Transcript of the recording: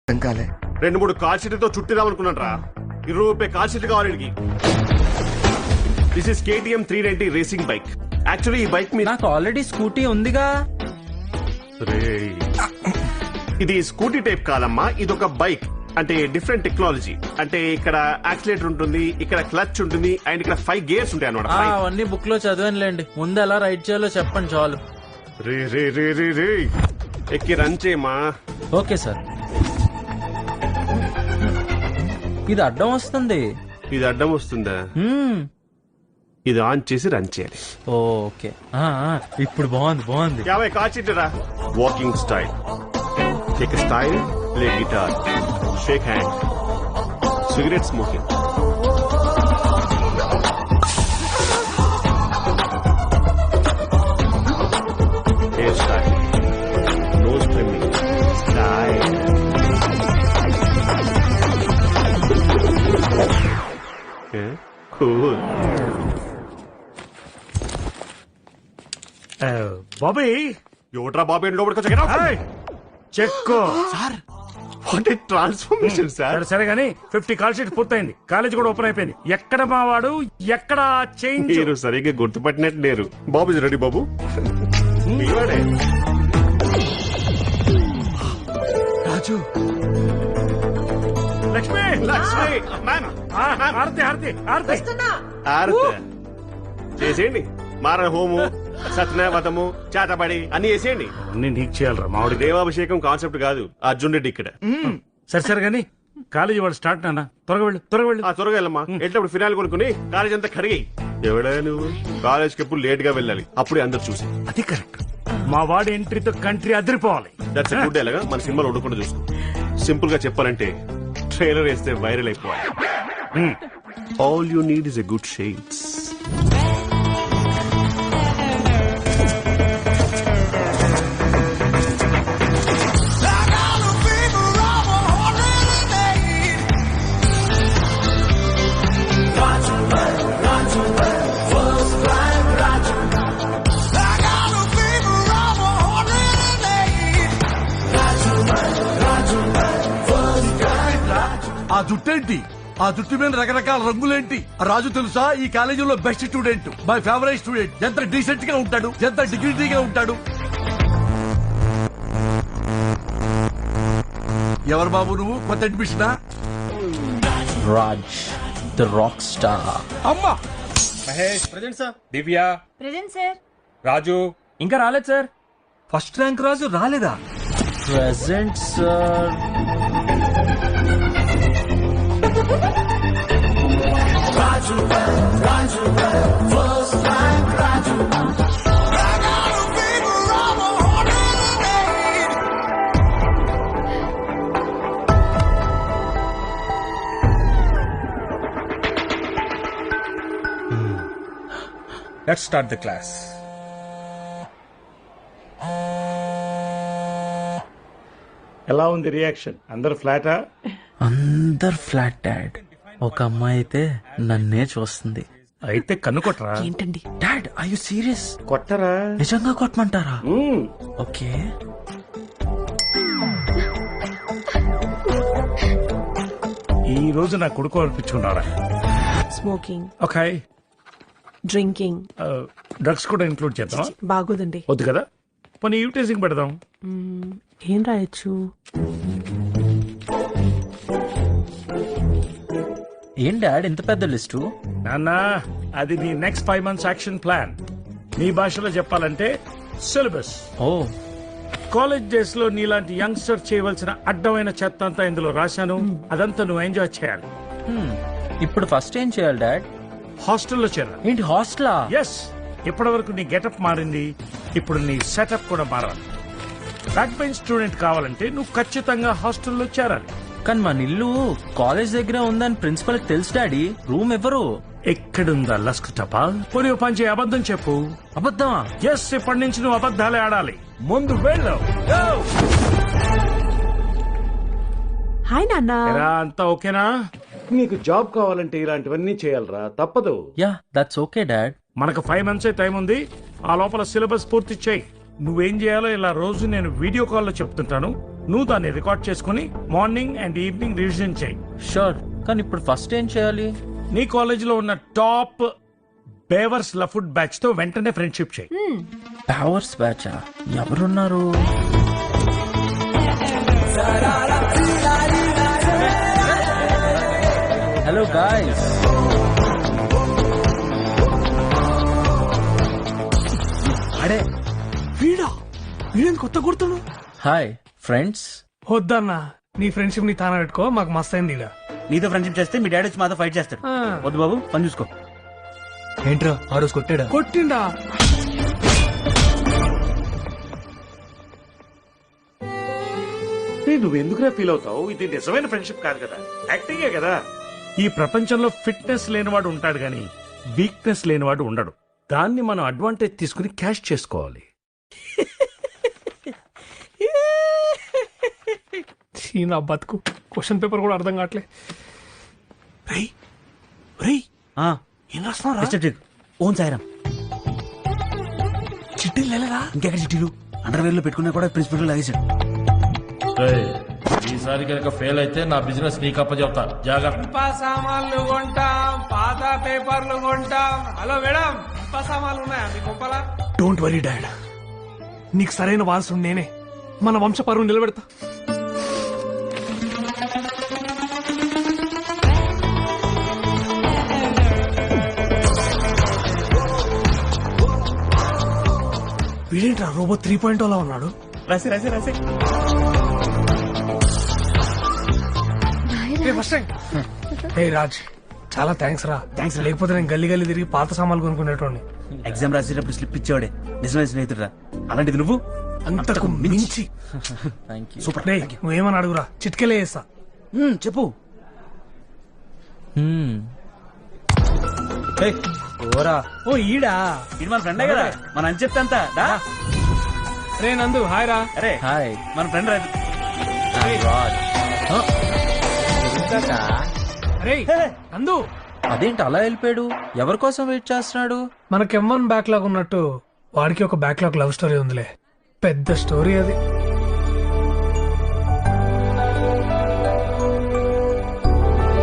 కాలే 2-3 కాల్ షీట్లతో చుట్టిదాం అనుకున్నాను రా. 20 రూపాయ కాల్ షీట్లు కావాలి వీడికి. This is KTM 390 racing bike. Actually ఈ బైక్ మీద నాకు ఆల్రెడీ స్కూటీ ఉందిగా. ఇది స్కూటీ టైప్ కాదమ్మా, ఇది ఒక బైక్. అంటే డిఫరెంట్ టెక్నాలజీ. అంటే ఇక్కడ యాక్సిలేటర్ ఉంటుంది, ఇక్కడ క్లచ్ ఉంటుంది, అండ్ ఇక్కడ 5 గేర్స్ ఉంటాయి అనమాట. అవన్నీ బుక్ లో చదివానులేండి. ముందు ఎలా రైడ్ చేయాలో చెప్పండి చాలు. రే రే రే రే రే ఎక్కి రన్ చేయమా. Okay sir. ఇది అడ్డం వస్తుంది. ఇది అడ్డం వస్తుందా? ఇది ఆన్ చేసి రన్ చేయాలి. ఓకే ఇప్పుడు బాగుంది. 50 కాల్ షీట్లు రా. Walking style, take style, play guitar, shake hand, cigarette smoking. Hair style, nose trimming, style. Cool. Bobby ఎవట్రా బాబీ లోపలికి వచ్చా? Check sir what a transformation sir. సరే గానీ 50 కాల్ షీట్ పూర్తయింది. కాలేజ్ కూడా ఓపెన్ అయిపోయింది. ఎక్కడ మావాడు, ఎక్కడ చేంజ్? మీరు సరిగ్గా గుర్తుపట్టినట్టు లేరు. Babu is ready Babu. మీవాడే రాజు. లక్ష్మి లక్ష్మి మ్యామ్. ఆరతి ఆరతి ఆరతి ఆరతి చేసేయండి. మారణ హోము, సత్యనావతము, చేతబడి అన్ని చేసేయండి. అన్ని నీకు చేయాలరా మామిడి. దేవాభిషేకం కాన్సెప్ట్ కాదు, అర్జున్ రెడ్డి ఇక్కడ. సరే గానీ కాలేజీ వాడు స్టార్ట్ నాన్న. త్వరగా వెళ్ళు. త్వరగా వెళ్ళమ్మా. ఎట్లప్పుడు ఫినాయిల్ కొనుక్కుని కాలేజ్ అంతా కడిగి. ఎవడా నువ్వు? కాలేజ్ కి ఎప్పుడు లేట్ గా వెళ్ళాలి, అప్పుడే అందరు చూసి. అది కరెక్ట్. మా వాడి ఎంట్రీతో కంట్రీ అదిరిపోవాలి. That's good. ఎలాగా మన సినిమాలో ఉండకుండా చూసుకో. సింపుల్ గా చెప్పాలంటే ట్రైలర్ వేస్తే వైరల్ అయిపోవాలి. All you need is a good shades. ఆ జుట్టేంటి? ఆ జుట్టు మీద రకరకాల రంగులేంటి? రాజు తెలుసా, ఈ కాలేజీలో best student, my favourite student. ఎంత డీసెంట్ గా ఉంటాడు, ఎంత డిగ్నిటీగా ఉంటాడు. ఎవరు బాబు నువ్వు? కొత్త అడ్మిషనా? Raj the rock star. అమ్మా Mahesh present sir. Divya present sir. Raju ఇంకా రాలేదు సార్. ఫస్ట్ ర్యాంక్ రాజు రాలేదా? Present sir. Let's start the class. ఎలా ఉంది రియాక్షన్? అందరు ఫ్లాటా? అందరు ఫ్లాట్ డాడ్. ఒక అమ్మాయి అయితే నన్నే చూస్తుంది. అయితే కన్ను కొట్టరా. ఏంటండి డాడ్ ఐ యు సీరియస్? కొట్టరా? నిజంగా కొట్టమంటారా? ఓకే. ఈ రోజు నా కొడుకు అనిపించుకున్నారా? Smoking, okay. డ్రింకింగ్, డ్రగ్స్ కూడా ఇంక్లూడ్ చేద్దాం. బాగోదండి. వద్దు కదా. పోనీ యూటేజింగ్ పెడదాం. ఏం రాయొచ్చు? ఏం డాడ్ ఇంత పెద్ద లిస్టు? నాన్న అది నీ నెక్స్ట్ 5 months యాక్షన్ ప్లాన్. నీ భాషలో చెప్పాలంటే సిలబస్. ఓ కాలేజ్ డేస్ లో నీలాంటి యంగ్స్టర్ చేయవలసిన అడ్డమైన చెత్త అంతా ఇందులో రాశాను. అదంతా నువ్వు ఎంజాయ్ చేయాలి. ఇప్పుడు ఫస్ట్ ఏం చేయాలి డాడ్? హాస్టల్లో చేరాలి. ఏంటి హాస్టలా? ఎస్. ఇప్పటి వరకు నీ గెటప్ మారింది, ఇప్పుడు నీ సెటప్ కూడా మారాలి. బ్యాక్ బెంచ్ స్టూడెంట్ కావాలంటే నువ్వు ఖచ్చితంగా హాస్టల్లో చేరాలి. కానీ మన ఇల్లు కాలేజ్ దగ్గర ఉందని ప్రిన్సిపల్ తెలుసు డాడీ. రూమ్ ఎవరు? ఎక్కడుందా లస్క్ టపాల్? పోనీ ఓ పని చేయి, అబద్ధం చెప్పు. అబద్ధమా? ఎస్, ఇప్పటి నుంచి నువ్వు అబద్ధాలే ఆడాలి. ముందు వెళ్ళు. హాయ్ నాన్న. అంతా ఓకేనా? నీకు జాబ్ కావాలంటే ఇలాంటివన్నీ చేయాలరా, తప్పదు. Yeah that's okay dad. మనకు 5 months టైం ఉంది. ఆ లోపల సిలబస్ పూర్తి చేయి. నువ్వేం చేయాలో ఇలా రోజు నేను వీడియో కాల్లో చెప్తుంటాను. నువ్వు దాన్ని రికార్డ్ చేసుకుని మార్నింగ్ అండ్ ఈవినింగ్ రివిజన్ చేయి. షూర్, కానీ ఇప్పుడు ఫస్ట్ ఏం చేయాలి? నీ కాలేజీలో ఉన్న టాప్ బేవర్స్ లఫుడ్ బ్యాచ్ తో వెంటనే ఫ్రెండ్షిప్ చేయి. పవర్స్ బ్యాచా? ఎవరున్నారు? Hello guys. అడే వీడా వీడేం కొత్త గుర్తును హాయ్ ఫ్రెండ్స్. వద్దన్నా నీ ఫ్రెండ్షిప్ ని తాన పెట్టుకో మాకు మస్త్ అయింది ఈడ. నీతో ఫ్రెండ్షిప్ చేస్తే మీ డాడీ వచ్చి మాతో ఫైట్ చేస్తాడు. వద్దు బాబు, పని చూసుకో. ఏంట్రా ఆ రోజు కొట్టాడా? కొట్టిండా? నువ్వు ఎందుకురా ఫీల్ అవుతావు? ఇది నిజమైన ఫ్రెండ్షిప్ కాదు కదా, యాక్టింగే కదా. ఈ ప్రపంచంలో ఫిట్నెస్ లేనివాడు ఉంటాడు గాని వీక్నెస్ లేనివాడు ఉండడు. దాన్ని మనం అడ్వాంటేజ్ తీసుకుని క్యాష్ చేసుకోవాలి. నా బతుకు క్వశ్చన్ పేపర్ కూడా అర్థం కావట్లే. రేయ్ రేయ్ ఏం రాస్తున్నారా? ఓన్ సాయిరాం. చిట్టీలు లేలేదా? ఇంకెక్కడ చిట్టీలు? అండర్వేర్ లో పెట్టుకున్నా కూడా ప్రిన్సిపల్ లాగేశాడు. ఈసారి కనుక ఫెయిల్ అయితే నా బిజినెస్ నీకు అప్పచెప్తా. జాగ్రత్త. సామాన్లు కొంటాం, పాత పేపర్లు కొంటాం. హలో మేడం, సామాన్లు ఉన్నాయా మీ కొంపలా? డోంట్ వరీ డాడ్, నీకు సరైన వారసుడు నేనే. మన వంశపరువు నిలబెడతా. వీడేంట్రా రోబో 3.0 లా ఉన్నాడు? రాసి రాసి రాసి. ఏ రాజ్, చాలా థ్యాంక్స్ రా. థ్యాంక్స్. లేకపోతే నేను గల్లీ గల్లీ తిరిగి పాత సామాన్లు కొనుక్కునేటోడిని. ఎగ్జామ్ రాసేటప్పుడు స్లిప్ ఇచ్చేవాడే నిజమైన స్నేహితుడు. అలాంటిది నువ్వు అంతకు మించి. Thank you. సూపర్. రేయ్, నువ్వేమని అడుగురా, చిట్కెలే వేస్తా. చెప్పు. ఓరా ఓ ఈడా ఇది మన ఫ్రెండే కదా, మన అని చెప్తే అంతా దా. రే నందు, హాయ్ రా. అరే హాయ్. మన ఫ్రెండ్ రాదు. రే నందు, అదేంటి అలా వెళ్ళిపోయాడు? ఎవరి కోసం వెయిట్ చేస్తున్నాడు? మనకి M1 బ్యాక్లాగ్ ఉన్నట్టు వాడికి ఒక బ్యాక్లాగ్ లవ్ స్టోరీ ఉందిలే. పెద్ద స్టోరీ అది.